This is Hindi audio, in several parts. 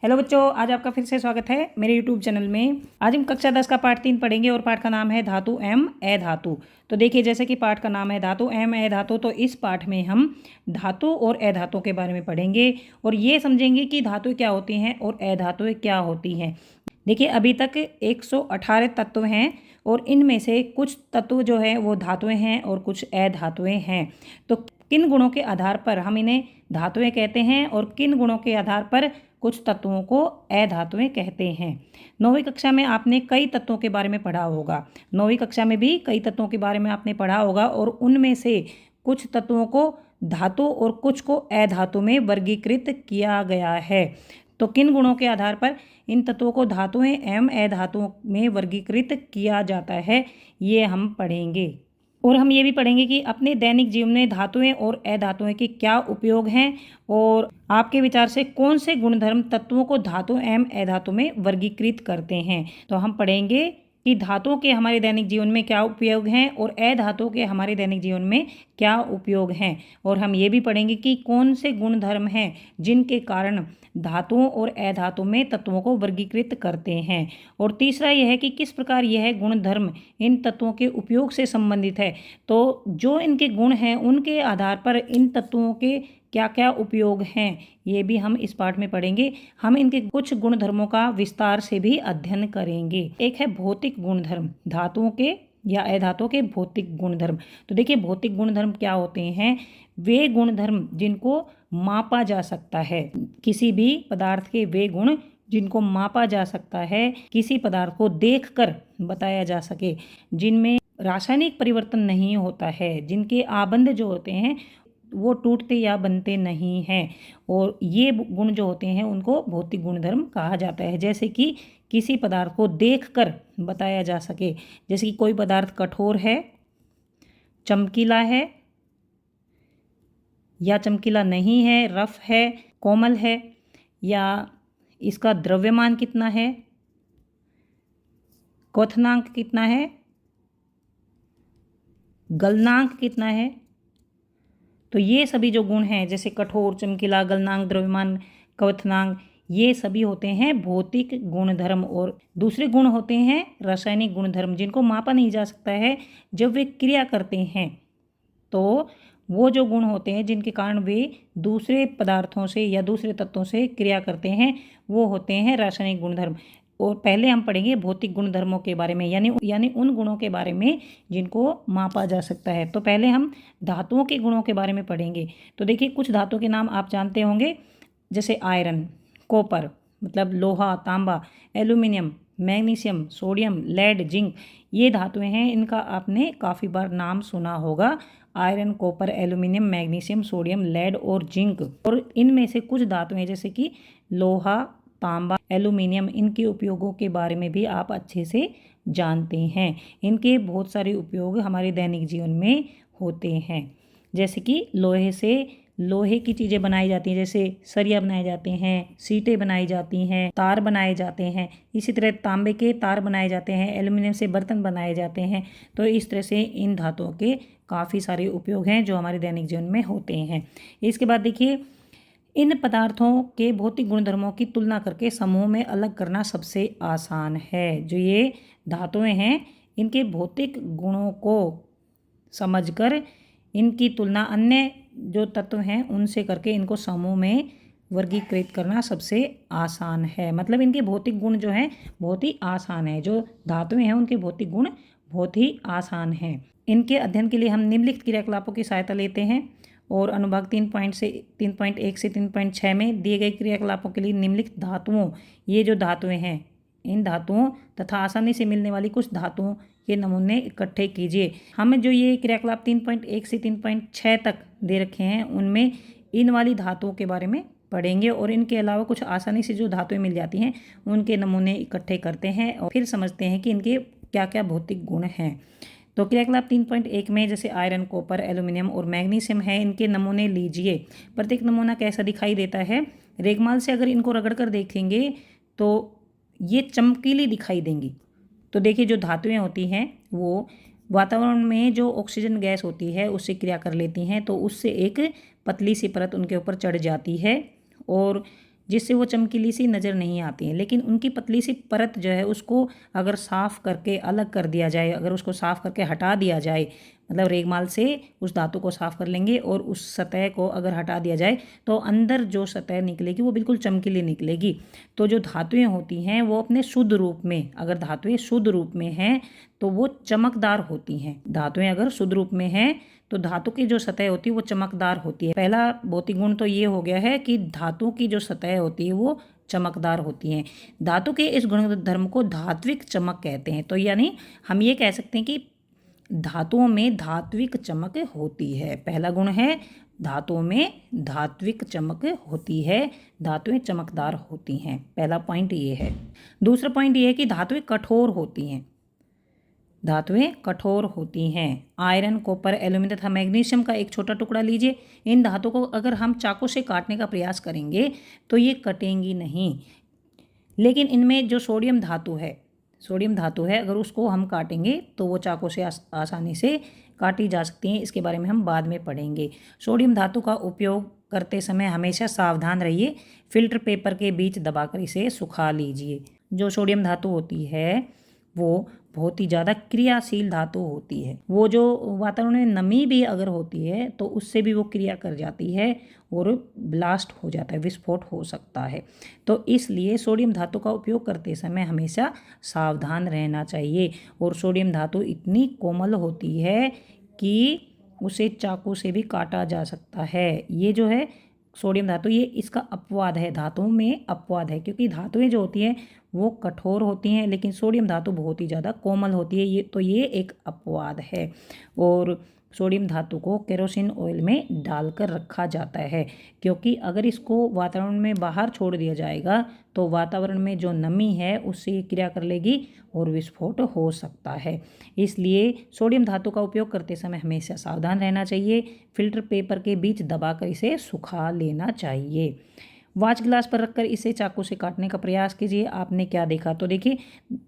हेलो बच्चों, आज आपका फिर से स्वागत है मेरे यूट्यूब चैनल में। आज हम कक्षा 10 का पाठ 3 पढ़ेंगे और पाठ का नाम है धातु एवं अधातु। तो देखिए, जैसे कि पाठ का नाम है धातु एवं अधातु, तो इस पाठ में हम धातु और अधातु के बारे में पढ़ेंगे और ये समझेंगे कि धातु क्या होती हैं और अधातुएं क्या होती हैं। देखिए, अभी तक 118 तत्व हैं और इनमें से कुछ तत्व जो है वो धातुएं हैं और कुछ अधातुएं हैं। तो किन गुणों के आधार पर हम इन्हें धातुएं कहते हैं और किन गुणों के आधार पर कुछ तत्वों को अधातुएं कहते हैं। 9वीं कक्षा में आपने कई तत्वों के बारे में पढ़ा होगा। 9वीं कक्षा में भी कई तत्वों के बारे में आपने पढ़ा होगा और उनमें से कुछ तत्वों को धातु और कुछ को अधातु में वर्गीकृत किया गया है। तो किन गुणों के आधार पर इन तत्वों को धातुएं एवं अधातुओं में वर्गीकृत किया जाता है, ये हम पढ़ेंगे। और हम ये भी पढ़ेंगे कि अपने दैनिक जीवन में धातुएं और अधातुएं के क्या उपयोग हैं और आपके विचार से कौन से गुणधर्म तत्वों को धातु एवं अधातु में वर्गीकृत करते हैं। तो हम पढ़ेंगे कि धातुओं के हमारे दैनिक जीवन में क्या उपयोग हैं और अधातुओं के हमारे दैनिक जीवन में क्या उपयोग हैं। और हम ये भी पढ़ेंगे कि कौन से गुणधर्म हैं जिनके कारण धातुओं और अधातु में तत्वों को वर्गीकृत करते हैं। और तीसरा यह है कि किस प्रकार यह गुणधर्म इन तत्वों के उपयोग से संबंधित है। तो जो इनके गुण हैं उनके आधार पर इन तत्वों के क्या क्या उपयोग हैं, ये भी हम इस पाठ में पढ़ेंगे। हम इनके कुछ गुणधर्मों का विस्तार से भी अध्ययन करेंगे। एक है भौतिक गुणधर्म, धातुओं के या अधातुओं के भौतिक गुणधर्म। तो देखिए, भौतिक गुणधर्म क्या होते हैं? वे गुणधर्म जिनको मापा जा सकता है। किसी भी पदार्थ के वे गुण जिनको मापा जा सकता है, किसी पदार्थ को देखकर बताया जा सके, जिनमें रासायनिक परिवर्तन नहीं होता है, जिनके आबंध जो होते हैं वो टूटते या बनते नहीं हैं। और ये गुण जो होते हैं उनको भौतिक गुणधर्म कहा जाता है। जैसे कि किसी पदार्थ को देखकर बताया जा सके, जैसे कि कोई पदार्थ कठोर है, चमकीला है या चमकीला नहीं है, रफ है, कोमल है, या इसका द्रव्यमान कितना है, क्वथनांक कितना है, गलनांक कितना है। तो ये सभी जो गुण हैं, जैसे कठोर, चमकीला, गलनांक, द्रव्यमान, क्वथनांक, ये सभी होते हैं भौतिक गुणधर्म। और दूसरे गुण होते हैं रासायनिक गुणधर्म, जिनको मापा नहीं जा सकता है। जब वे क्रिया करते हैं तो वो जो गुण होते हैं जिनके कारण वे दूसरे पदार्थों से या दूसरे तत्वों से क्रिया करते हैं, वो होते हैं रासायनिक गुणधर्म। और पहले हम पढ़ेंगे भौतिक गुणधर्मों के बारे में, यानी उन गुणों के बारे में जिनको मापा जा सकता है। तो पहले हम धातुओं के गुणों के बारे में पढ़ेंगे। तो देखिए, कुछ धातुओं के नाम आप जानते होंगे, जैसे आयरन, कॉपर मतलब लोहा, तांबा, aluminium, magnesium, sodium, lead, zinc, ये धातुएं हैं। इनका आपने काफ़ी बार नाम सुना होगा। Iron, copper, aluminium, magnesium, sodium, lead और जिंक। और इनमें से कुछ धातुएं जैसे कि लोहा, तांबा, एल्यूमिनियम, इनके उपयोगों के बारे में भी आप अच्छे से जानते हैं। इनके बहुत सारे उपयोग हमारे दैनिक जीवन में होते हैं। जैसे कि लोहे से लोहे की चीज़ें बनाई जाती हैं, जैसे सरिया बनाए जाते हैं, सीटें बनाई जाती हैं, तार बनाए जाते हैं। इसी तरह तांबे के तार बनाए जाते हैं, एल्यूमिनियम से बर्तन बनाए जाते हैं। तो इस तरह से इन धातुओं के काफ़ी सारे उपयोग हैं जो हमारे दैनिक जीवन में होते हैं। इसके बाद देखिए, इन पदार्थों के भौतिक गुणधर्मों की तुलना करके समूह में अलग करना सबसे आसान है। जो ये धातुएं हैं, इनके भौतिक गुणों को समझकर इनकी तुलना अन्य जो तत्व हैं उनसे करके इनको समूह में वर्गीकृत करना सबसे आसान है। मतलब इनके भौतिक गुण जो हैं बहुत ही आसान है। जो धातुएं हैं उनके भौतिक गुण बहुत ही आसान हैं। इनके अध्ययन के लिए हम निम्नलिखित क्रियाकलापों की सहायता लेते हैं। और अनुभाग 3.1 से 3.6 में दिए गए क्रियाकलापों के लिए निम्नलिखित धातुओं, ये जो धातुएं हैं, इन धातुओं तथा आसानी से मिलने वाली कुछ धातुओं के नमूने इकट्ठे कीजिए। हमें जो ये क्रियाकलाप 3.1 से 3.6 तक दे रखे हैं उनमें इन वाली धातुओं के बारे में पढ़ेंगे और इनके अलावा कुछ आसानी से जो धातुएं मिल जाती हैं उनके नमूने इकट्ठे करते हैं और फिर समझते हैं कि इनके क्या क्या भौतिक गुण हैं। तो क्रियाकलाप 3.1 में जैसे आयरन, कॉपर, एल्यूमिनियम और मैग्नीशियम है, इनके नमूने लीजिए। प्रत्येक नमूना कैसा दिखाई देता है? रेगमाल से अगर इनको रगड़ कर देखेंगे तो ये चमकीली दिखाई देंगी। तो देखिए, जो धातुएं होती हैं वो वातावरण में जो ऑक्सीजन गैस होती है उससे क्रिया कर लेती हैं, तो उससे एक पतली सी परत उनके ऊपर चढ़ जाती है और जिससे वो चमकीली सी नज़र नहीं आती हैं। लेकिन उनकी पतली सी परत जो है उसको अगर साफ़ करके अलग कर दिया जाए, अगर उसको साफ़ करके हटा दिया जाए, मतलब रेगमाल से उस धातु को साफ़ कर लेंगे और उस सतह को अगर हटा दिया जाए तो अंदर जो सतह निकलेगी वो बिल्कुल चमकीली निकलेगी। तो जो धातुएं होती हैं वो अपने शुद्ध रूप में, अगर धातुएं शुद्ध रूप में हैं तो वो चमकदार होती हैं। धातुएं अगर शुद्ध रूप में हैं तो धातु की जो सतह होती है वो चमकदार होती है। पहला भौतिक गुण तो ये हो गया है कि धातु की जो सतह होती है वो चमकदार होती हैं। धातु के इस गुणधर्म को धात्विक चमक कहते हैं। तो यानी हम ये कह सकते हैं कि धातुओं में धात्विक चमक होती है। पहला गुण है धातुओं में धात्विक चमक होती है, धातुएं चमकदार होती हैं। पहला पॉइंट ये है। दूसरा पॉइंट ये है कि धातुएं कठोर होती हैं। धातुएं कठोर होती हैं। आयरन, कॉपर, एल्यूमिनियम तथा मैग्नीशियम का एक छोटा टुकड़ा लीजिए। इन धातुओं को अगर हम चाकू से काटने का प्रयास करेंगे तो ये कटेंगी नहीं। लेकिन इनमें जो सोडियम धातु है, अगर उसको हम काटेंगे तो वो चाकू से आसानी से काटी जा सकती हैं। इसके बारे में हम बाद में पढ़ेंगे। सोडियम धातु का उपयोग करते समय हमेशा सावधान रहिए। फिल्टर पेपर के बीच दबाकर इसे सुखा लीजिए। जो सोडियम धातु होती है वो बहुत ही ज़्यादा क्रियाशील धातु होती है। वो जो वातावरण में नमी भी अगर होती है तो उससे भी वो क्रिया कर जाती है और ब्लास्ट हो जाता है, विस्फोट हो सकता है। तो इसलिए सोडियम धातु का उपयोग करते समय हमेशा सावधान रहना चाहिए। और सोडियम धातु इतनी कोमल होती है कि उसे चाकू से भी काटा जा सकता है। ये जो है सोडियम धातु, ये इसका अपवाद है, धातुओं में अपवाद है, क्योंकि धातुएं जो होती हैं वो कठोर होती हैं लेकिन सोडियम धातु बहुत ही ज़्यादा कोमल होती है। ये एक अपवाद है। और सोडियम धातु को केरोसिन ऑयल में डालकर रखा जाता है, क्योंकि अगर इसको वातावरण में बाहर छोड़ दिया जाएगा तो वातावरण में जो नमी है उससे ये क्रिया कर लेगी और विस्फोट हो सकता है। इसलिए सोडियम धातु का उपयोग करते समय हमेशा सावधान रहना चाहिए। फिल्टर पेपर के बीच दबाकर इसे सुखा लेना चाहिए। वाच ग्लास पर रखकर इसे चाकू से काटने का प्रयास कीजिए। आपने क्या देखा? तो देखिए,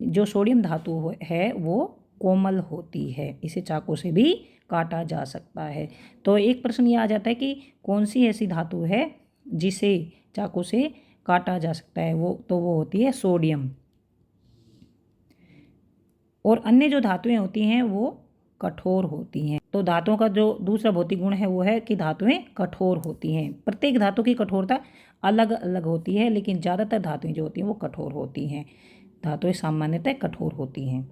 जो सोडियम धातु है वो कोमल होती है, इसे चाकू से भी काटा जा सकता है। तो एक प्रश्न ये आ जाता है कि कौन सी ऐसी धातु है जिसे चाकू से काटा जा सकता है? वो होती है सोडियम। और अन्य जो धातुएं होती हैं वो कठोर होती हैं। तो धातुओं का जो दूसरा भौतिक गुण है वो है कि धातुएं कठोर होती हैं। प्रत्येक धातु की कठोरता अलग अलग होती है, लेकिन ज़्यादातर धातुएं जो होती हैं वो कठोर होती हैं। धातुएं सामान्यतः कठोर होती हैं।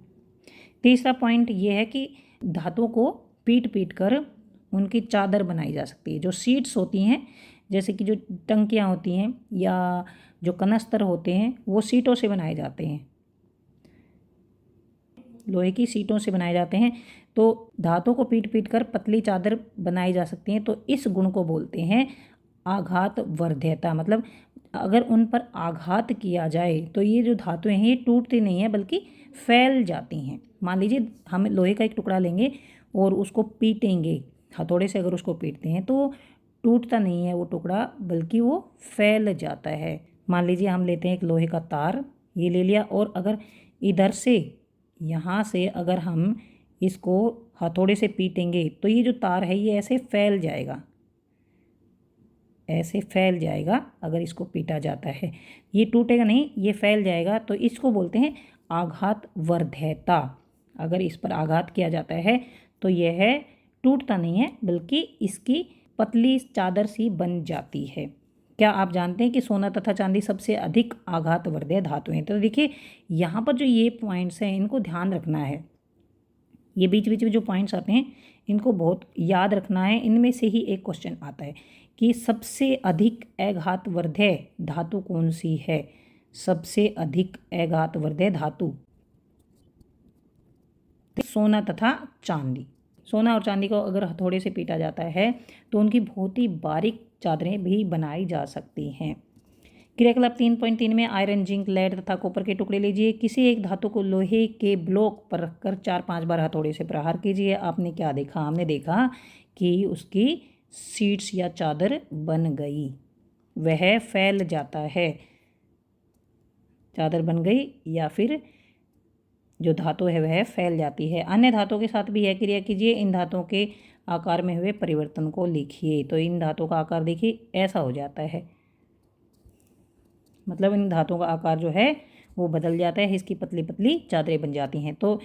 तीसरा पॉइंट ये है कि धातुओं को पीट पीट कर उनकी चादर बनाई जा सकती है। जो शीट्स होती हैं, जैसे कि जो टंकियाँ होती हैं या जो कनस्तर होते हैं, वो सीटों से बनाए जाते हैं, लोहे की सीटों से बनाए जाते हैं। तो धातुओं को पीट पीट कर पतली चादर बनाई जा सकती हैं। तो इस गुण को बोलते हैं आघात वर्ध्यता। मतलब अगर उन पर आघात किया जाए तो ये जो धातुएं हैं ये टूटती नहीं है बल्कि फैल जाती हैं। मान लीजिए हम लोहे का एक टुकड़ा लेंगे और उसको पीटेंगे, हथौड़े से अगर उसको पीटते हैं तो टूटता नहीं है वो टुकड़ा, बल्कि वो फैल जाता है। मान लीजिए हम लेते हैं एक लोहे का तार, ये ले लिया, और अगर इधर से यहाँ से अगर हम इसको हथौड़े से पीटेंगे तो ये जो तार है ये ऐसे फैल जाएगा, ऐसे फैल जाएगा। अगर इसको पीटा जाता है ये टूटेगा नहीं, ये फैल जाएगा। तो इसको बोलते हैं आघात वर्ध्यता। अगर इस पर आघात किया जाता है तो यह टूटता नहीं है बल्कि इसकी पतली चादर सी बन जाती है। क्या आप जानते हैं कि सोना तथा चांदी सबसे अधिक आघातवर्धक धातु हैं? तो देखिए यहाँ पर जो ये पॉइंट्स हैं इनको ध्यान रखना है। ये बीच बीच में जो पॉइंट्स आते हैं इनको बहुत याद रखना है। इनमें से ही एक क्वेश्चन आता है कि सबसे अधिक आघातवर्धक धातु कौन सी है? सबसे अधिक आघातवर्धक धातु सोना तथा चांदी। सोना और चांदी को अगर हथौड़े से पीटा जाता है तो उनकी बहुत ही बारीक चादरें भी बनाई जा सकती हैं। क्रियाकलाप 3.3 में आयरन, जिंक, लेड तथा कॉपर के टुकड़े लीजिए। किसी एक धातु को लोहे के ब्लॉक पर रखकर 4-5 बार हथौड़े से प्रहार कीजिए। आपने क्या देखा? हमने देखा कि उसकी शीट्स या चादर बन गई, वह फैल जाता है, चादर बन गई, या फिर जो धातु है वह फैल जाती है। अन्य धातुओं के साथ भी यह क्रिया कीजिए। इन धातुओं के आकार में हुए परिवर्तन को लिखिए। तो इन धातुओं का आकार देखिए ऐसा हो जाता है, मतलब इन धातुओं का आकार जो है वो बदल जाता है, इसकी पतली पतली चादरें बन जाती हैं। तो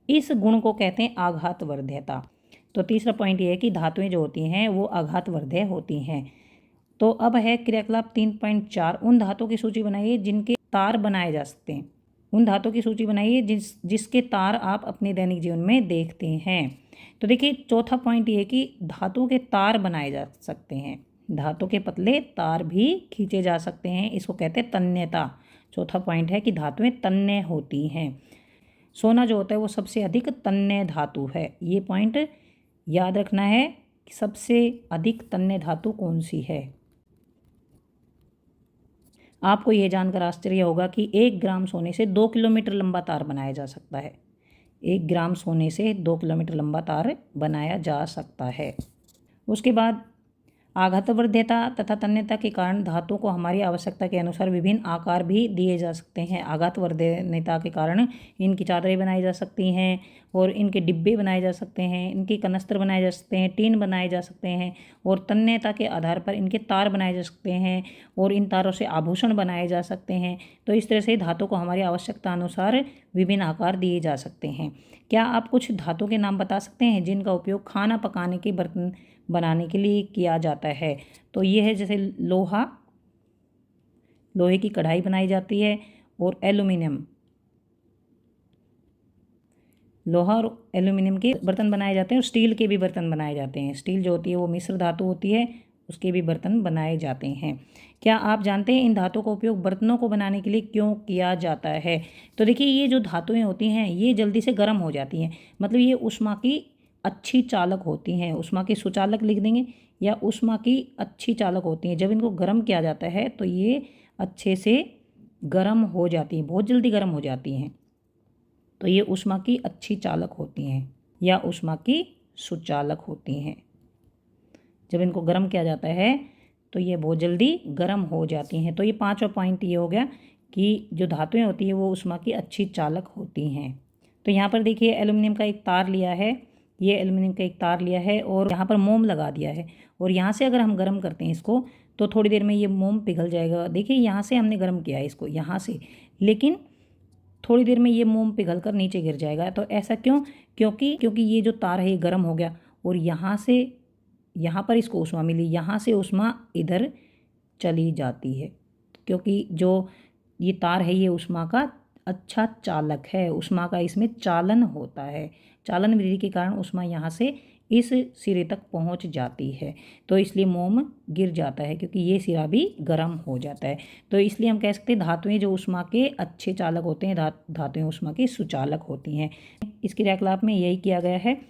इस गुण को कहते हैं आघातवर्ध्यता। तो तीसरा पॉइंट ये है कि धातुएं जो होती हैं वो आघातवर्ध्य होती हैं। तो अब है क्रियाकलाप 3.4, उन धातुओं की सूची बनाइए जिनके तार बनाए जा सकते हैं। उन धातुओं की सूची बनाइए जिसके तार आप अपने दैनिक जीवन में देखते हैं। तो देखिए चौथा पॉइंट ये है कि धातुओं के तार बनाए जा सकते हैं, धातु के पतले तार भी खींचे जा सकते हैं, इसको कहते हैं तन्यता। चौथा पॉइंट है कि धातुएं तन्य होती हैं। सोना जो होता है वो सबसे अधिक तन्य धातु है, ये पॉइंट याद रखना है कि सबसे अधिक तन्य धातु कौन सी है। आपको ये जानकर आश्चर्य होगा कि 1 ग्राम सोने से 2 किलोमीटर लंबा तार बनाया जा सकता है। 1 ग्राम सोने से 2 किलोमीटर लंबा तार बनाया जा सकता है। उसके बाद आघातवर्ध्यता तथा तन्यता के कारण धातुओं को हमारी आवश्यकता के अनुसार विभिन्न आकार भी दिए जा सकते हैं। आघातवर्ध्यता के कारण इनकी चादरें बनाई जा सकती हैं और इनके डिब्बे बनाए जा सकते हैं, इनके कनस्तर बनाए जा सकते हैं, टीन बनाए जा सकते हैं और तन्यता के आधार पर इनके तार बनाए जा सकते हैं और इन तारों से आभूषण बनाए जा सकते हैं। तो इस तरह से धातु को हमारी आवश्यकता अनुसार विभिन्न आकार दिए जा सकते हैं। क्या आप कुछ धातु के नाम बता सकते हैं जिनका उपयोग खाना पकाने के बर्तन बनाने के लिए किया जाता है? तो ये है जैसे लोहा, लोहे की कढ़ाई बनाई जाती है, और एल्युमिनियम, लोहा और एल्युमिनियम के बर्तन बनाए जाते हैं और स्टील के भी बर्तन बनाए जाते हैं। स्टील जो होती है वो मिश्र धातु होती है, उसके भी बर्तन बनाए जाते हैं। क्या आप जानते हैं इन धातुओं का उपयोग बर्तनों को बनाने के लिए क्यों किया जाता है? तो देखिए ये जो धातुएं होती हैं ये जल्दी से गर्म हो जाती हैं, मतलब ये ऊष्मा की अच्छी चालक होती हैं। ऊष्मा की सुचालक लिख देंगे, या ऊष्मा की अच्छी चालक होती हैं। जब इनको गर्म किया जाता है तो ये अच्छे से गर्म हो जाती हैं, बहुत जल्दी गर्म हो जाती हैं। तो ये ऊष्मा की अच्छी चालक होती हैं या ऊष्मा की सुचालक होती हैं। जब इनको गर्म किया जाता है तो ये बहुत जल्दी गर्म हो जाती हैं। तो ये 5वां पॉइंट ये हो गया कि जो धातुएं होती हैं वो ऊष्मा की अच्छी चालक होती हैं। तो यहाँ पर देखिए एल्युमिनियम का एक तार लिया है, ये एल्युमिनियम का एक तार लिया है और यहाँ पर मोम लगा दिया है, और यहाँ से अगर हम गर्म करते हैं इसको तो थोड़ी देर में ये मोम पिघल जाएगा। देखिए यहाँ से हमने गर्म किया है इसको, यहाँ से, लेकिन थोड़ी देर में ये मोम पिघल कर नीचे गिर जाएगा। तो ऐसा क्यों? क्योंकि ये जो तार है ये गर्म हो गया और यहाँ से यहाँ पर इसको ऊष्मा मिली, यहाँ से ऊष्मा इधर चली जाती है, क्योंकि जो ये तार है ये ऊष्मा का अच्छा चालक है, ऊष्मा का इसमें चालन होता है। चालन विधि के कारण ऊष्मा यहाँ से इस सिरे तक पहुँच जाती है, तो इसलिए मोम गिर जाता है क्योंकि ये सिरा भी गर्म हो जाता है। तो इसलिए हम कह सकते हैं धातुएं जो ऊष्मा के अच्छे चालक होते हैं, धातुएं ऊष्मा की सुचालक होती हैं। इस क्रियाकलाप में यही किया गया है।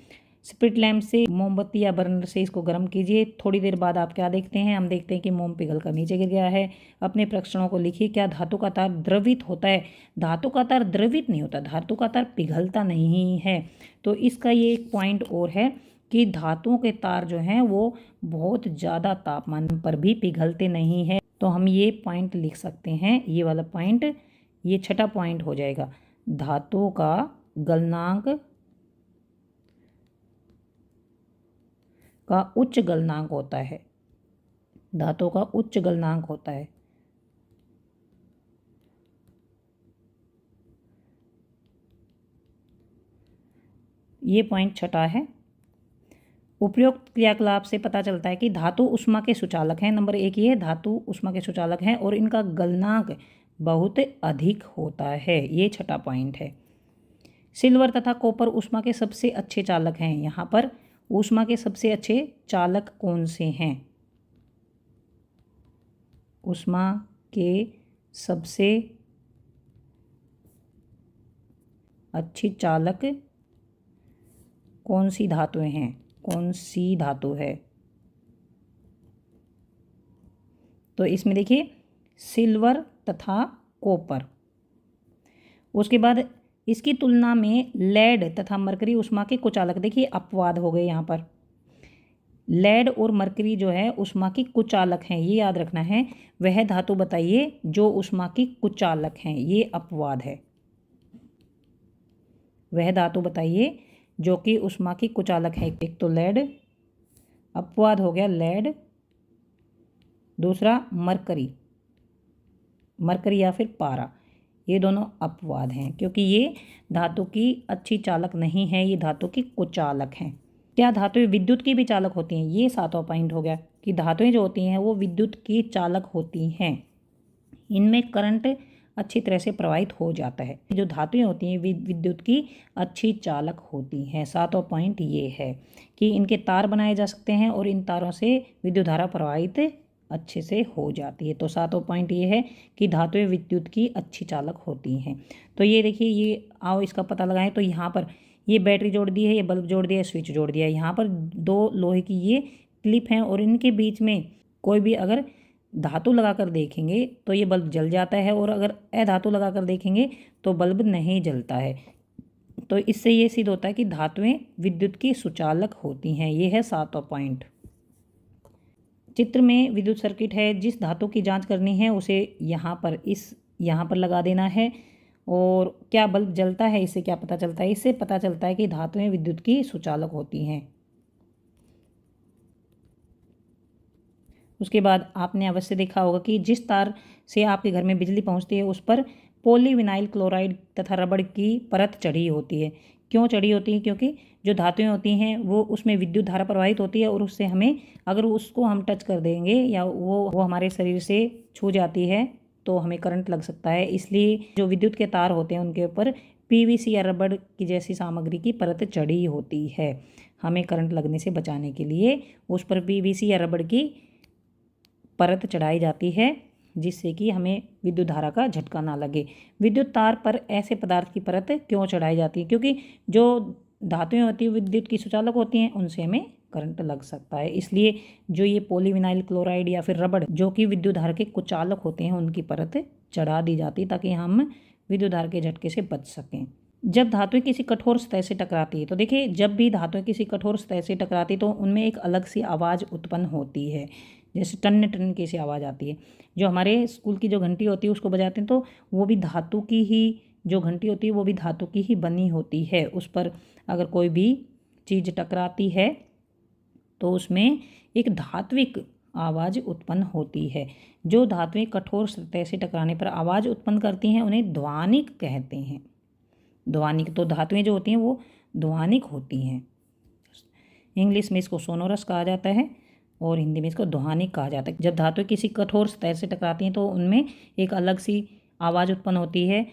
स्प्रिट लैम्प से मोमबत्ती या बर्नर से इसको गर्म कीजिए। थोड़ी देर बाद आप क्या देखते हैं? हम देखते हैं कि मोम पिघल कर नीचे गिर गया है। अपने प्रश्नों को लिखिए। क्या धातु का तार द्रवित होता है? धातु का तार द्रवित नहीं होता, धातु का तार पिघलता नहीं है। तो इसका ये एक पॉइंट और है कि धातुओं के तार जो हैं वो बहुत ज़्यादा तापमान पर भी पिघलते नहीं हैं। तो हम ये पॉइंट लिख सकते हैं, ये वाला पॉइंट, ये 6ठा पॉइंट हो जाएगा। धातु का गलनांक का उच्च गलनांक होता है, धातु का उच्च गलनांक होता है। ये पॉइंट 6ठा है। उपरोक्त क्रियाकलाप से पता चलता है कि धातु ऊष्मा के सुचालक हैं। नंबर 1 ये धातु ऊष्मा के सुचालक हैं और इनका गलनांक बहुत अधिक होता है, ये 6ठा पॉइंट है। सिल्वर तथा कॉपर ऊष्मा के सबसे अच्छे चालक हैं। यहाँ पर ऊष्मा के सबसे अच्छे चालक कौन से हैं? ऊष्मा के सबसे अच्छी चालक कौन सी धातुएं हैं? कौन सी धातु है? तो इसमें देखिए सिल्वर तथा कॉपर। उसके बाद इसकी तुलना में लेड तथा मरकरी ऊष्मा के कुचालक। देखिए अपवाद हो गए यहाँ पर, लेड और मरकरी जो है ऊष्मा की कुचालक हैं, ये याद रखना है। वह धातु बताइए जो ऊष्मा की कुचालक हैं, ये अपवाद है। वह धातु बताइए जो कि ऊष्मा की कुचालक है। एक तो लेड, अपवाद हो गया लेड, दूसरा मरकरी। मरकरी या फिर पारा, ये दोनों अपवाद हैं क्योंकि ये धातु की अच्छी चालक नहीं है, ये धातु की कुचालक हैं। क्या धातुएं विद्युत की भी चालक होती हैं? ये 7वां पॉइंट हो गया कि धातुएं जो होती हैं वो विद्युत की चालक होती हैं, इनमें करंट अच्छी तरह से प्रवाहित हो जाता है। जो धातुएं होती हैं विद्युत की अच्छी चालक होती हैं। 7वां पॉइंट ये है कि इनके तार बनाए जा सकते हैं और इन तारों से विद्युत धारा प्रवाहित अच्छे से हो जाती है। तो 7वां पॉइंट ये है कि धातुएं विद्युत की अच्छी चालक होती हैं। तो ये देखिए, ये आओ इसका पता लगाएं। तो यहाँ पर ये बैटरी जोड़ दी है, ये बल्ब जोड़ दिया है, स्विच जोड़ दिया है। यहाँ पर 2 लोहे की ये क्लिप हैं और इनके बीच में कोई भी अगर धातु लगाकर देखेंगे तो ये बल्ब जल जाता है और अगर अधातु लगाकर देखेंगे तो बल्ब नहीं जलता है। तो इससे ये सिद्ध होता है कि धातुएं विद्युत की सुचालक होती हैं। ये है 7वां पॉइंट। चित्र में विद्युत सर्किट है, जिस धातु की जांच करनी है उसे यहाँ पर लगा देना है। और क्या बल्ब जलता है, इससे क्या पता चलता है? इससे पता चलता है कि धातुएं विद्युत की सुचालक होती हैं। उसके बाद आपने अवश्य देखा होगा कि जिस तार से आपके घर में बिजली पहुंचती है उस पर पॉलीविनाइल क्लोराइड तथा रबड़ की परत चढ़ी होती है। क्यों चढ़ी होती है? क्योंकि जो धातुएं होती हैं वो उसमें विद्युत धारा प्रवाहित होती है और उससे हमें, अगर उसको हम टच कर देंगे या वो हमारे शरीर से छू जाती है तो हमें करंट लग सकता है। इसलिए जो विद्युत के तार होते हैं उनके ऊपर पीवीसी या रबड़ की जैसी सामग्री की परत चढ़ी होती है। हमें करंट लगने से बचाने के लिए उस पर पीवीसी या रबड़ की परत चढ़ाई जाती है, जिससे कि हमें विद्युत धारा का झटका ना लगे। विद्युत तार पर ऐसे पदार्थ की परत क्यों चढ़ाई जाती है? क्योंकि जो धातुएं होती हैं विद्युत की सुचालक होती हैं, उनसे हमें करंट लग सकता है। इसलिए जो ये पॉलीविनाइल क्लोराइड या फिर रबड़ जो कि विद्युत धारा के कुचालक होते हैं, उनकी परत चढ़ा दी जाती है ताकि हम विद्युत धारा के झटके से बच सकें। जब धातुएं किसी कठोर सतह से टकराती है, तो देखिए, जब भी धातुएं किसी कठोर सतह से टकराती है तो उनमें एक अलग सी आवाज़ उत्पन्न होती है, जैसे टन टन की सी आवाज़ आती है। जो हमारे स्कूल की जो घंटी होती है उसको बजाते हैं तो वो भी धातु की ही, जो घंटी होती है वो भी धातु की ही बनी होती है। उस पर अगर कोई भी चीज़ टकराती है तो उसमें एक धात्विक आवाज़ उत्पन्न होती है। जो धातुएं कठोर सतह से टकराने पर आवाज़ उत्पन्न करती हैं उन्हें ध्वनिक कहते हैं। ध्वनिक, तो धातुएं जो होती हैं वो ध्वनिक होती हैं। इंग्लिश में इसको सोनोरस कहा जाता है और हिंदी में इसको ध्वनिक कहा जाता है। जब धातुएं किसी कठोर सतह से टकराती हैं तो उनमें एक अलग सी आवाज़ उत्पन्न होती है,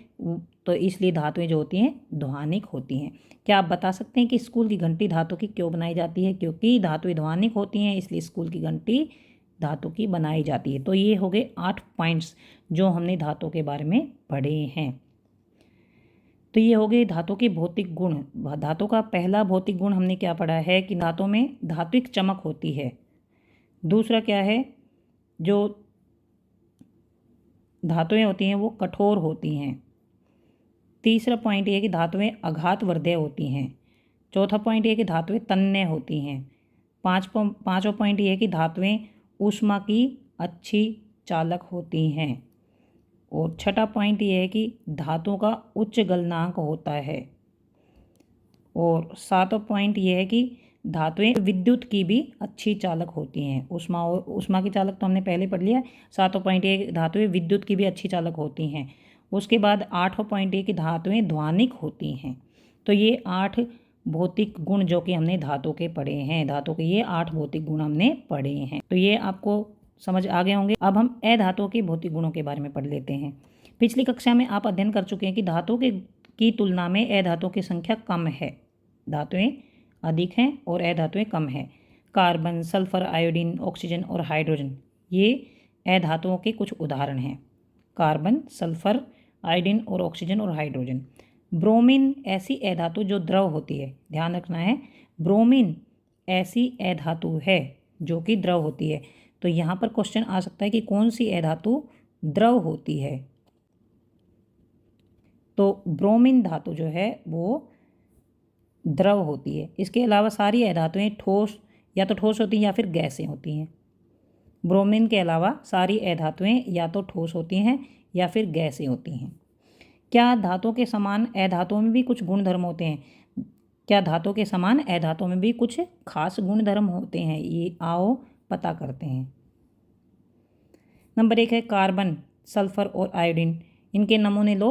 तो इसलिए धातुएं जो होती हैं ध्वनिक होती हैं। क्या आप बता सकते हैं कि स्कूल की घंटी धातु की क्यों बनाई जाती है? क्योंकि धातुएं ध्वनिक होती हैं, इसलिए स्कूल की घंटी धातु की बनाई जाती है। तो ये हो गए 8 पॉइंट्स जो हमने धातु के बारे में पढ़े हैं। तो ये हो गए धातु के भौतिक गुण। धातु का पहला भौतिक गुण हमने क्या पढ़ा है कि धातु में धात्विक चमक होती है। दूसरा क्या है, जो धातुएं होती हैं वो कठोर होती हैं। तीसरा पॉइंट ये है कि धातुएं आघातवर्धक होती हैं। चौथा पॉइंट ये है कि धातुएं तन्य होती हैं। पाँचवा पॉइंट ये है कि धातुएं ऊष्मा की अच्छी चालक होती हैं। और छठा पॉइंट ये है कि धातुओं का उच्च गलनांक होता है। और सातवां पॉइंट ये है कि धातुएं विद्युत की भी अच्छी चालक होती हैं। ऊष्मा की चालक तो हमने पहले पढ़ लिया। 7वां पॉइंट ये धातुएं विद्युत की भी अच्छी चालक होती हैं। उसके बाद 8वां पॉइंट ये कि धातुएं ध्वनिक होती हैं। तो ये 8 भौतिक गुण जो कि हमने धातु के पढ़े हैं, धातु के ये 8 भौतिक गुण हमने पढ़े हैं। तो ये आपको समझ आ गए होंगे। अब हम अधातुओं के भौतिक गुणों के बारे में पढ़ लेते हैं। पिछली कक्षा में आप अध्ययन कर चुके हैं कि धातु की तुलना में अधातुओं की संख्या कम है। धातुएं अधिक हैं और अधातुएं कम हैं। कार्बन, सल्फर, आयोडीन, ऑक्सीजन और हाइड्रोजन, ये अधातुओं के कुछ उदाहरण हैं। कार्बन, सल्फर, आयोडीन और ऑक्सीजन और हाइड्रोजन। ब्रोमीन ऐसी अधातु जो द्रव होती है, ध्यान रखना है, ब्रोमीन ऐसी अधातु है जो कि द्रव होती है। तो यहाँ पर क्वेश्चन आ सकता है कि कौन सी अधातु द्रव होती है? तो ब्रोमीन धातु जो है वो द्रव होती है। इसके अलावा सारी अधातुएं ठोस, या तो ठोस होती हैं या फिर गैसें होती हैं। ब्रोमीन के अलावा सारी अधातुएं या तो ठोस होती हैं या फिर गैसें होती हैं। क्या धातुओं के समान अधातुओं में भी कुछ गुणधर्म होते हैं? क्या धातुओं के समान अधातुओं में भी कुछ खास गुणधर्म होते हैं? ये आओ पता करते हैं। नंबर 1 है कार्बन। सल्फर और आयोडीन, इनके नमूने लो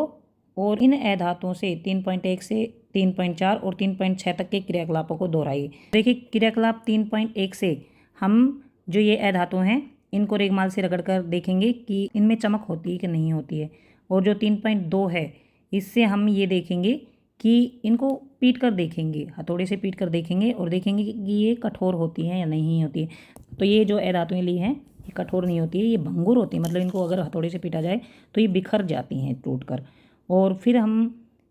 और इन अधातुओं से 3.1 से 3.4 और 3.6 तक के क्रियाकलापों को दोहराइए। देखिए क्रियाकलाप 3.1 से हम जो ये अधातु हैं इनको रेगमाल से रगड़कर देखेंगे कि इनमें चमक होती है कि नहीं होती है, और जो 3.2 है इससे हम ये देखेंगे कि इनको पीट कर देखेंगे, हथौड़े से पीट कर देखेंगे और देखेंगे कि ये कठोर होती हैं या नहीं होती है। तो ये जो अधातुएं ली हैं ये कठोर नहीं होती है, ये भंगुर होती है, मतलब इनको अगर हथौड़े से पीटा जाए तो ये बिखर जाती हैं टूट कर। और फिर हम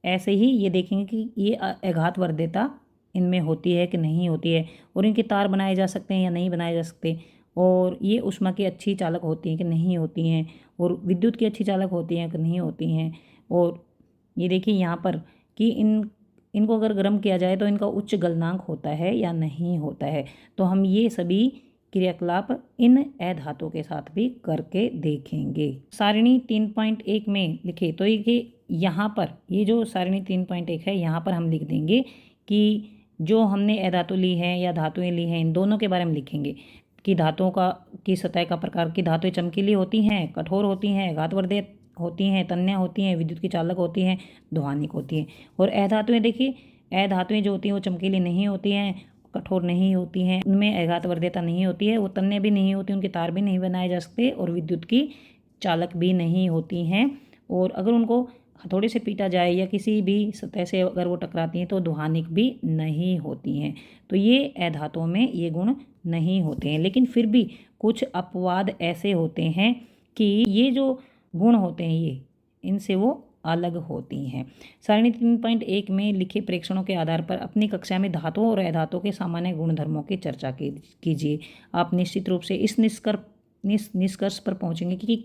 ऐसे ही ये देखेंगे कि ये आघात वर्ध्यता इनमें होती है कि नहीं होती है, और इनके तार बनाए जा सकते हैं या नहीं बनाए जा सकते, और ये ऊष्मा की अच्छी चालक होती हैं कि नहीं होती हैं, और विद्युत की अच्छी चालक होती हैं कि नहीं होती हैं। और ये देखिए यहाँ पर कि इनको अगर गर्म किया जाए तो इनका उच्च गलनांक होता है या नहीं होता है। तो हम ये सभी क्रियाकलाप इन अधातुओं के साथ भी करके देखेंगे। सारिणी 3.1 में लिखे तो ये यहाँ पर ये जो सारिणी 3.1 है यहाँ पर हम लिख देंगे कि जो हमने अधातु ली है या धातुएं ली हैं इन दोनों के बारे में लिखेंगे कि धातुओं का की सतह का प्रकार की धातुएं चमकीली होती हैं, कठोर होती हैं, घातवर्धक होती हैं, तन्य होती हैं, विद्युत की चालक होती हैं, ध्वनिक होती हैं। और अधातुएं देखिए, अधातुएं जो होती हैं वो चमकीली नहीं होती हैं, कठोर नहीं होती हैं, उनमें आघातवर्ध्यता नहीं होती है, वो तन्य भी नहीं होती, उनके तार भी नहीं बनाए जा सकते, और विद्युत की चालक भी नहीं होती हैं। और अगर उनको हथौड़े से पीटा जाए या किसी भी सतह से अगर वो टकराती हैं तो ध्वनिक भी नहीं होती हैं। तो ये अधातुओं में ये गुण नहीं होते हैं, लेकिन फिर भी कुछ अपवाद ऐसे होते हैं कि ये जो गुण होते हैं ये इनसे वो अलग होती हैं। सारिणी 3.1 में लिखे प्रेक्षणों के आधार पर अपनी कक्षा में धातुओं और अधातुओं के सामान्य गुणधर्मों की चर्चा कीजिए। आप निश्चित रूप से इस निष्कर्ष पर पहुंचेंगे कि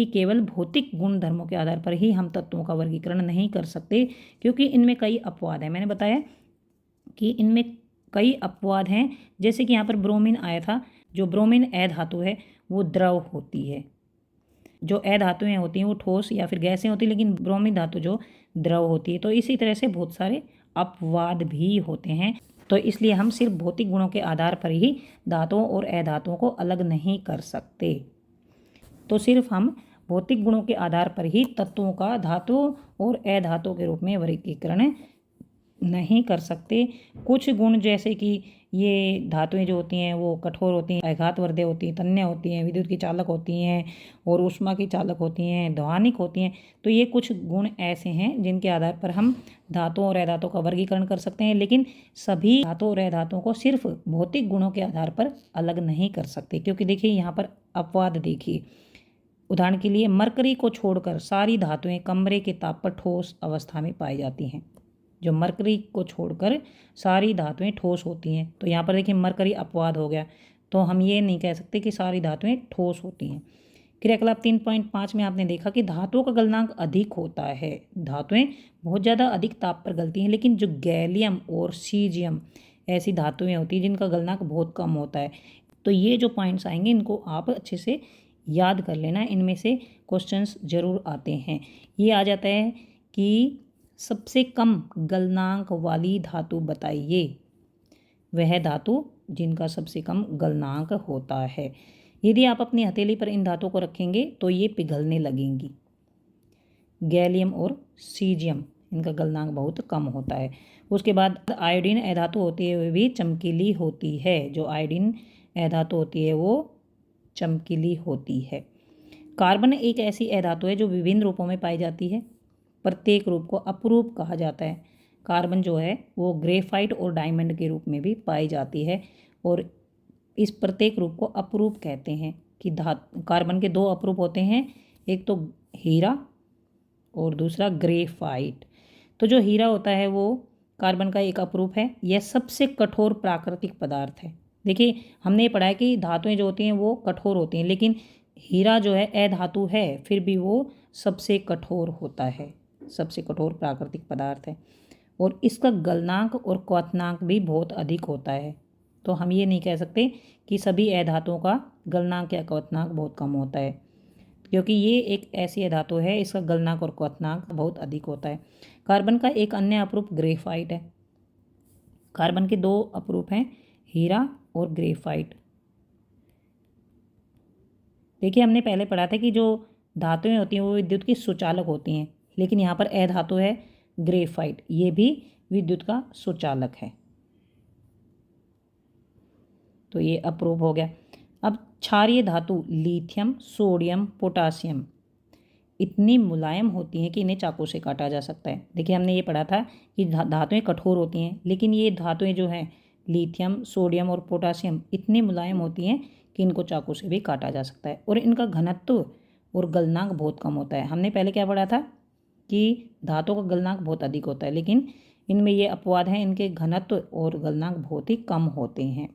केवल भौतिक गुणधर्मों के आधार पर ही हम तत्वों का वर्गीकरण नहीं कर सकते, क्योंकि इनमें कई अपवाद हैं। मैंने बताया कि इनमें कई अपवाद हैं, जैसे कि यहाँ पर ब्रोमीन आया था। जो ब्रोमीन अधातु है वो द्रव होती है, जो अधातुएं होती हैं वो ठोस या फिर गैसें होती हैं, लेकिन ब्रोमीन धातु जो द्रव होती है। तो इसी तरह से बहुत सारे अपवाद भी होते हैं। तो इसलिए हम सिर्फ भौतिक गुणों के आधार पर ही धातुओं और अधातुओं को अलग नहीं कर सकते। तो सिर्फ हम भौतिक गुणों के आधार पर ही तत्वों का धातुओं और अधातुओं के रूप में वर्गीकरण नहीं कर सकते। कुछ गुण जैसे कि ये धातुएं जो होती हैं वो कठोर होती हैं, आघातवर्धक होती हैं, तन्य होती हैं, विद्युत की चालक होती हैं, और ऊष्मा की चालक होती हैं, ध्वनिक होती हैं। तो ये कुछ गुण ऐसे हैं जिनके आधार पर हम धातुओं और अधातुओं का वर्गीकरण कर सकते हैं, लेकिन सभी धातुओं और अधातुओं को सिर्फ भौतिक गुणों के आधार पर अलग नहीं कर सकते। क्योंकि देखिए यहाँ पर अपवाद देखिए, उदाहरण के लिए मरकरी को छोड़कर सारी धातुएं कमरे के ताप पर ठोस अवस्था में पाई जाती हैं। जो मरकरी को छोड़कर सारी धातुएं ठोस होती हैं, तो यहाँ पर देखिए मरकरी अपवाद हो गया। तो हम ये नहीं कह सकते कि सारी धातुएं ठोस होती हैं। क्रियाकलाप 3.5 में आपने देखा कि धातुओं का गलनांक अधिक होता है, धातुएं बहुत ज़्यादा अधिक ताप पर गलती हैं, लेकिन जो गैलियम और सीजियम ऐसी धातुएं होती हैं जिनका गलनांक बहुत कम होता है। तो ये जो पॉइंट्स आएंगे इनको आप अच्छे से याद कर लेना, इनमें से क्वेश्चंस जरूर आते हैं। ये आ जाता है कि सबसे कम गलनांक वाली धातु बताइए, वह धातु जिनका सबसे कम गलनांक होता है। यदि आप अपनी हथेली पर इन धातुओं को रखेंगे तो ये पिघलने लगेंगी। गैलियम और सीजियम इनका गलनांक बहुत कम होता है। उसके बाद आयोडीन अधातु होती है, वह भी चमकीली होती है। जो आयोडीन अधातु होती है वो चमकीली होती है। कार्बन एक ऐसी अधातु है जो विभिन्न रूपों में पाई जाती है। प्रत्येक रूप को अपरूप कहा जाता है। कार्बन जो है वो ग्रेफाइट और डायमंड के रूप में भी पाई जाती है, और इस प्रत्येक रूप को अपरूप कहते हैं। कि कार्बन के दो अपरूप होते हैं, एक तो हीरा और दूसरा ग्रेफाइट। तो जो हीरा होता है वो कार्बन का एक अपरूप है। यह सबसे कठोर प्राकृतिक पदार्थ है। देखिए हमने पढ़ा है कि धातुएं जो होती हैं वो कठोर होती हैं, लेकिन हीरा जो है अधातु है फिर भी वो सबसे कठोर होता है, सबसे कठोर प्राकृतिक पदार्थ है, और इसका गलनांक और क्वथनांक भी बहुत अधिक होता है। तो हम ये नहीं कह सकते कि सभी अधातुओं का गलनांक या क्वथनांक बहुत कम होता है, क्योंकि ये एक ऐसी अधातु है इसका गलनांक और क्वथनांक बहुत अधिक होता है। कार्बन का एक अन्य अपरूप ग्रेफाइट है। कार्बन के दो अपरूप हैं, हीरा और ग्रेफाइट। देखिए हमने पहले पढ़ा था कि जो धातुएं होती हैं वो विद्युत की सुचालक होती हैं, लेकिन यहाँ पर अधातु है ग्रेफाइट, ये भी विद्युत का सुचालक है। तो ये अप्रूव हो गया। अब क्षारीय धातु लिथियम, सोडियम, पोटासियम इतनी मुलायम होती हैं कि इन्हें चाकू से काटा जा सकता है। देखिए हमने ये पढ़ा था कि धातुएं कठोर होती हैं, लेकिन ये धातुएं जो हैं लिथियम, सोडियम और पोटासियम इतनी मुलायम होती हैं कि इनको चाकू से भी काटा जा सकता है, और इनका घनत्व और गलनांक बहुत कम होता है। हमने पहले क्या पढ़ा था कि धातु का गलनांक बहुत अधिक होता है, लेकिन इनमें ये अपवाद है, इनके घनत्व और गलनांक बहुत ही कम होते हैं।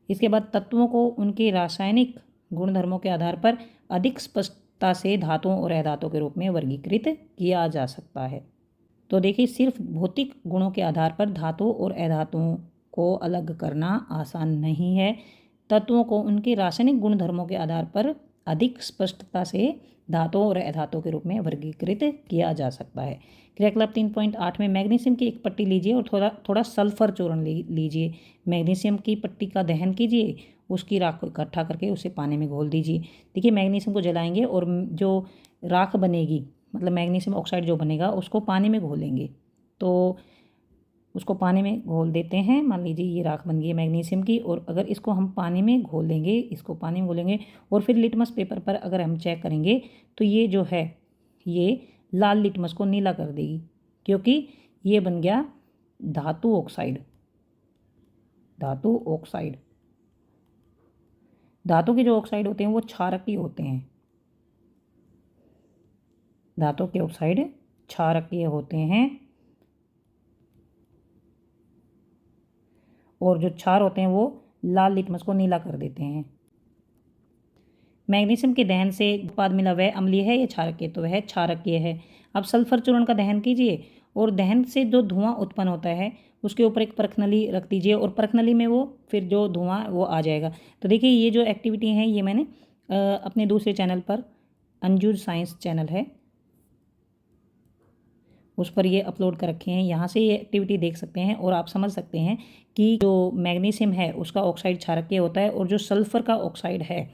इसके बाद तत्वों को उनके रासायनिक गुणधर्मों के आधार पर अधिक स्पष्टता से धातुओं और अधातुओं के रूप में वर्गीकृत किया जा सकता है। तो देखिए सिर्फ भौतिक गुणों के आधार पर धातुओं और अधातुओं को अलग करना आसान नहीं है। तत्वों को उनके रासायनिक गुणधर्मों के आधार पर अधिक स्पष्टता से धातुओं और अधातुओं के रूप में वर्गीकृत किया जा सकता है। क्रियाकलाप 3.8 में मैग्नीशियम की एक पट्टी लीजिए और थोड़ा सल्फर चूर्ण लीजिए। मैग्नीशियम की पट्टी का दहन कीजिए, उसकी राख को इकट्ठा करके उसे पानी में घोल दीजिए। देखिए मैग्नीशियम को जलाएंगे और जो राख बनेगी, मतलब मैग्नीशियम ऑक्साइड जो बनेगा, उसको पानी में घोलेंगे। तो उसको पानी में घोल देते हैं, मान लीजिए ये राख बन गई है मैग्नीशियम की, और अगर इसको हम पानी में घोलेंगे, इसको पानी में घोलेंगे और फिर लिटमस पेपर पर अगर हम चेक करेंगे तो ये जो है ये लाल लिटमस को नीला कर देगी, क्योंकि ये बन गया धातु ऑक्साइड। धातु ऑक्साइड, धातु के जो ऑक्साइड होते हैं वो क्षारकीय होते हैं। धातु के ऑक्साइड क्षारकीय होते हैं, और जो क्षार होते हैं वो लाल लिटमस को नीला कर देते हैं। मैग्नीशियम के दहन से उत्पाद मिला वह अम्लीय है या क्षारकीय? तो वह क्षारकीय है। अब सल्फर चूर्ण का दहन कीजिए और दहन से जो धुआं उत्पन्न होता है उसके ऊपर एक परखनली रख दीजिए, और परखनली में वो फिर जो धुआं वो आ जाएगा। तो देखिए ये जो एक्टिविटी है ये मैंने अपने दूसरे चैनल पर, अंजुर साइंस चैनल है, उस पर ये अपलोड कर रखे हैं। यहाँ से ये एक्टिविटी देख सकते हैं और आप समझ सकते हैं कि जो मैग्नीशियम है उसका ऑक्साइड क्षारकीय होता है और जो सल्फर का ऑक्साइड है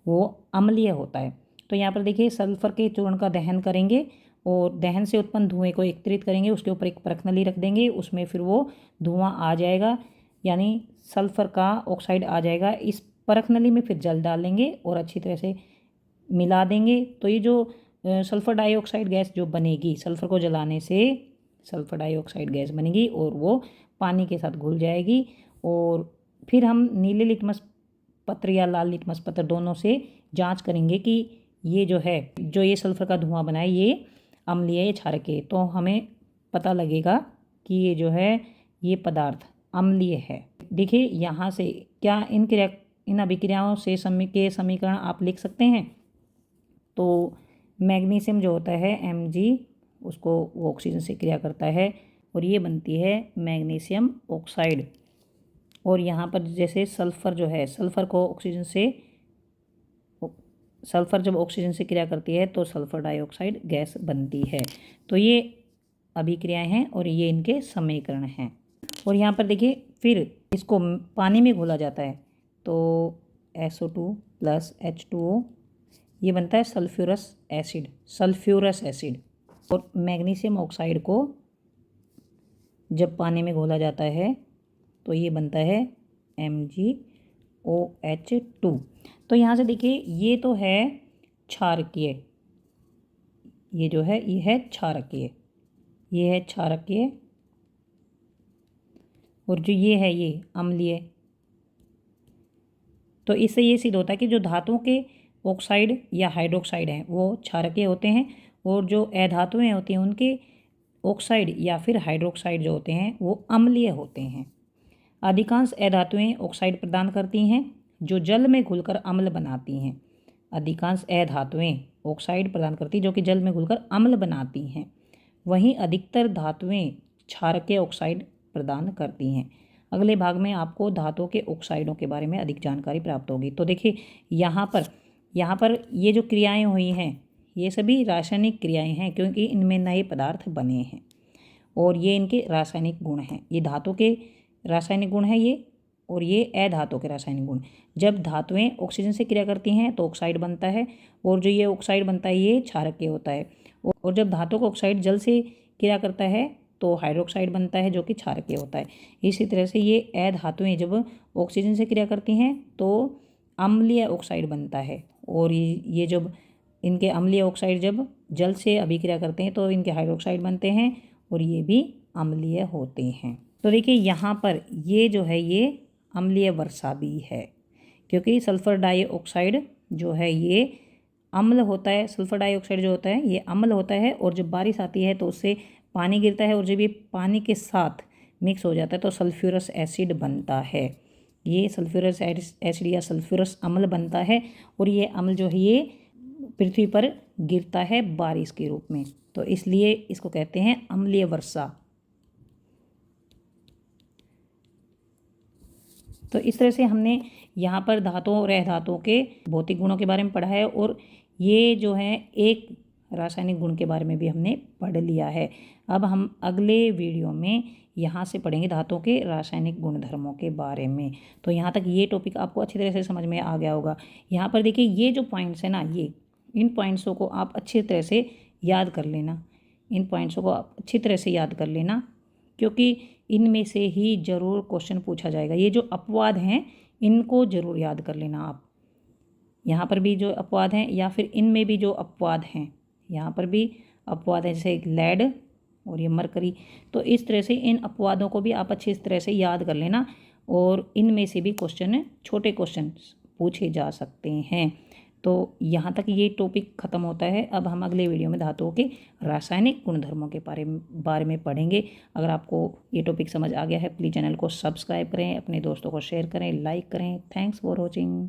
वो अम्लीय होता है। तो यहाँ पर देखिए सल्फर के चूर्ण का दहन करेंगे और दहन से उत्पन्न धुएं को एकत्रित करेंगे, उसके ऊपर एक परखनली रख देंगे, उसमें फिर वो धुआं आ जाएगा, यानी सल्फर का ऑक्साइड आ जाएगा। इस परखनली में फिर जल डालेंगे और अच्छी तरह से मिला देंगे। तो ये जो सल्फर डाइऑक्साइड गैस जो बनेगी, सल्फर को जलाने से सल्फर डाइऑक्साइड गैस बनेगी और वो पानी के साथ घुल जाएगी, और फिर हम नीले लिटमस पत्र या लाल लिटमस पत्र दोनों से जांच करेंगे कि ये जो है, जो ये सल्फर का धुआं बनाए, ये अम्लीय या क्षारकीय। तो हमें पता लगेगा कि ये जो है ये पदार्थ अम्लीय है। देखिए यहाँ से क्या इन अभिक्रियाओं से समीकरण आप लिख सकते हैं। तो मैग्नीशियम जो होता है Mg, उसको वो ऑक्सीजन से क्रिया करता है और ये बनती है मैग्नीशियम ऑक्साइड। और यहाँ पर जैसे सल्फ़र जो है, सल्फ़र जब ऑक्सीजन से क्रिया करती है तो सल्फ़र डाइऑक्साइड गैस बनती है। तो ये अभिक्रियाएं हैं और ये इनके समीकरण हैं। और यहाँ पर देखिए फिर इसको पानी में घोला जाता है, तो SO2 + H2O ये बनता है सल्फ्यूरस एसिड। और मैग्नीशियम ऑक्साइड को जब पानी में घोला जाता है तो ये बनता है MgOH2। तो यहाँ से देखिए ये तो है क्षारकीय, ये जो है ये है क्षारकीय, ये है क्षारकीय, और जो ये है ये अम्लीय। तो इससे ये सिद्ध होता है कि जो धातुओं के ऑक्साइड या हाइड्रोक्साइड हैं वो क्षारकीय होते हैं, और जो अधातुएं होती हैं उनके ऑक्साइड या फिर हाइड्रोक्साइड जो होते हैं वो अम्लीय होते हैं। अधिकांश अधातुएं ऑक्साइड प्रदान करती हैं जो जल में घुलकर अम्ल बनाती हैं। अधिकांश अधातुएं ऑक्साइड प्रदान करती जो कि जल में घुलकर अम्ल बनाती हैं। वहीं अधिकतर धातुएं क्षारकीय ऑक्साइड प्रदान करती हैं। अगले भाग में आपको धातुओं के ऑक्साइडों के बारे में अधिक जानकारी प्राप्त होगी। तो देखिए यहाँ पर ये जो क्रियाएं हुई हैं ये सभी रासायनिक क्रियाएं हैं, क्योंकि इनमें नए पदार्थ बने हैं और ये इनके रासायनिक गुण हैं। ये धातु के रासायनिक गुण हैं ये, और ये अधातु के रासायनिक गुण। जब धातुएं ऑक्सीजन से क्रिया करती हैं तो ऑक्साइड बनता है, और जो ये ऑक्साइड बनता है ये क्षारकीय होता है। और जब धातु का ऑक्साइड जल से क्रिया करता है तो हाइड्रोक्साइड बनता है, जो कि क्षारकीय होता है। इसी तरह से ये अधातुएं जब ऑक्सीजन से क्रिया करती हैं तो अम्लीय ऑक्साइड बनता है, और ये जब इनके अम्लीय ऑक्साइड जब जल से अभिक्रिया करते हैं तो इनके हाइड्रोक्साइड बनते हैं, और ये भी अम्लीय होते हैं। तो देखिए यहाँ पर ये जो है ये अम्लीय वर्षा भी है, क्योंकि सल्फर डाइऑक्साइड जो है ये अम्ल होता है। सल्फर डाइऑक्साइड जो होता है ये अम्ल होता है, और जब बारिश आती है तो उससे पानी गिरता है, और जब ये पानी के साथ मिक्स हो जाता है तो सल्फ्यूरस एसिड बनता है। ये सल्फ्यूरस एसिड या सल्फ्यूरस अम्ल बनता है, और ये अम्ल जो है ये पृथ्वी पर गिरता है बारिश के रूप में, तो इसलिए इसको कहते हैं अम्लीय वर्षा। तो इस तरह से हमने यहाँ पर धातुओं और अधातुओं के भौतिक गुणों के बारे में पढ़ा है, और ये जो है एक रासायनिक गुण के बारे में भी हमने पढ़ लिया है। अब हम अगले वीडियो में यहाँ से पढ़ेंगे धातुओं के रासायनिक गुणधर्मों के बारे में। तो यहाँ तक ये टॉपिक आपको अच्छी तरह से समझ में आ गया होगा। यहाँ पर देखिए ये जो पॉइंट्स है ना, ये इन पॉइंट्सों को आप अच्छी तरह से याद कर लेना। इन पॉइंट्सों को आप अच्छी तरह से याद कर लेना, क्योंकि इनमें से ही ज़रूर क्वेश्चन पूछा जाएगा। ये जो अपवाद हैं इनको ज़रूर याद कर लेना आप। यहाँ पर भी जो अपवाद हैं, या फिर इनमें भी जो अपवाद हैं, यहाँ पर भी अपवाद है, जैसे लेड और ये मरकरी। तो इस तरह से इन अपवादों को भी आप अच्छी तरह से याद कर लेना, और इनमें से भी क्वेश्चन, छोटे क्वेश्चन पूछे जा सकते हैं। तो यहाँ तक ये टॉपिक ख़त्म होता है। अब हम अगले वीडियो में धातुओं के रासायनिक गुणधर्मों के बारे में पढ़ेंगे। अगर आपको ये टॉपिक समझ आ गया है, प्लीज़ चैनल को सब्सक्राइब करें, अपने दोस्तों को शेयर करें, लाइक करें। Thanks for watching.